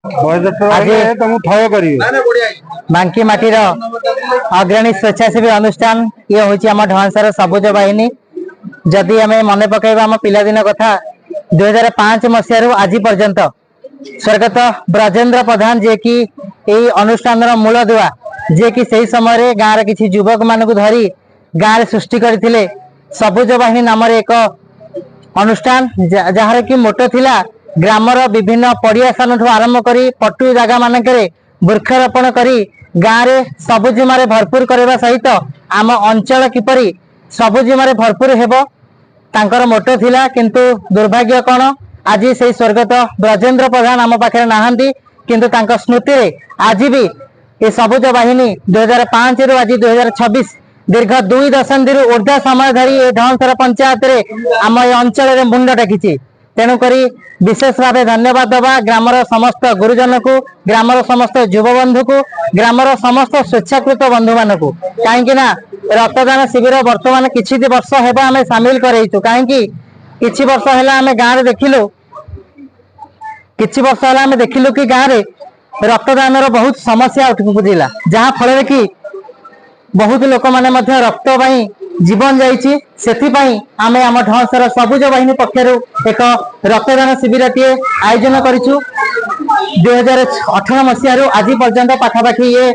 आज बांकी माटीर अग्रणी स्वेच्छासेवी अनुष्ठान ये हूँ आम ढवांसार सबुज बाहिनी। जदि आम मन पकड़ा आम पिलादिन कथा 2005 मसीह आज पर्यंत स्वर्गत ब्रजेंद्र प्रधान जे कि अनुष्ठान मूल दुआ जे कि सही समय गाँव किसी युवक मान धरी गाँव सृष्टि करते सबुज बाहिनी नाम एक अनुष्ठान जार कि मोटो थिला ग्रामर विभिन्न पड़िया स्थान आरंभ करी पटु जगह मानकरे वृक्षरोपण करी गाँव में सबुजिमारे भरपूर करने सहित आम अंचल किपरि सबुजिमारे भरपूर हेबो तांकर मोटो थिला। किंतु दुर्भाग्य कौन आज से स्वर्गत ब्रजेंद्र प्रधान आम पाखे नहांती किंतु तांकर स्मृति रे आज भी ये सबुज बाहिनी 2005 रु आज 2026 दीर्घ 2 दशंधि ऊर्ध्व समय धरी ढवंसर पंचायत रे आम ये अंचल मुंड टेकी। तेणुक विशेष भाव धन्यवाद दबा ग्रामर समस्त गुरुजन को ग्रामर समस्त युव बंधु को ग्रामर समस्त स्वेच्छाकृत बंधु मान को कहीं रक्तदान शिविर वर्तमान किछि वर्ष हेबा आमे सामिल करैछु कहीं किछि वर्ष हैला आमे गाँव देखिलु किछि वर्ष हैला आमे देखिलु कि गाँव रे रक्तदान रो बहुत समस्या उठुपुजिला जहाँ फल कि बहुत लोक माने मध्य रक्त पाई जीवन जाइछि। सेथिपाई आमे आम ढवंसर सबुज बाहिनी पक्षरु एक रक्तदान शिविर टीए आयोजन करिछु। 2018 मसीह आज पर्यंत पाखापाखि ये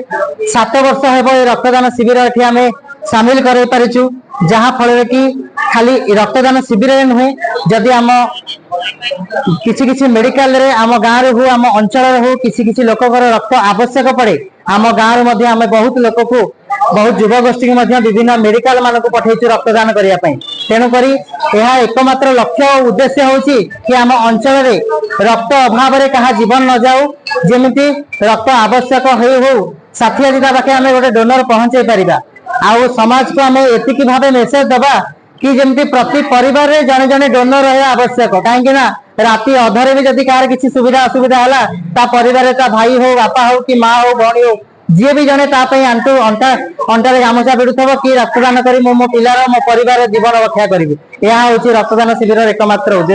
7 वर्ष हेब रक्तदान शिविर एठी आमे सामिल कर पारिछु जहाँ फल कि खाली रक्तदान शिविर नुहे जदि आम किसी किसी मेडिकल रे आम गाँव हो आम अंचल हो किसी किसी लोक रक्त आवश्यक पड़े आम गाँव में आम बहुत लोक को बहुत युवा गोष्ठी विभिन्न मेडिकल मान को पठेचु रक्तदान करने। तेणुक यह एकमात्र लक्ष्य और उद्देश्य होची कि आम अंचल रे रक्त अभाव रे कहा जीवन न जाऊ जेमिति रक्त आवश्यक हो साथी आज पाखे आम गोटे डोनर पहुंचे पारिबा आउ समाज को आम एतिकी भाव मेसेज दबा कि जमी प्रति परिवार रे जने जने डोनर रहा आवश्यक कहीं राति अधरे भी जदि कार किसी सुविधा असुविधा है परिवार ता भाई हो बापा हो कि माँ हो भौणी हो जी भी जने आंटू अंटा अंटारे गामुछा भिड़ुथब कि रक्तदान करी मो पिलार मो परिवार जीवन रक्षा करी। यह हूँ रक्तदान शिविर एकमात्र उद्देश्य।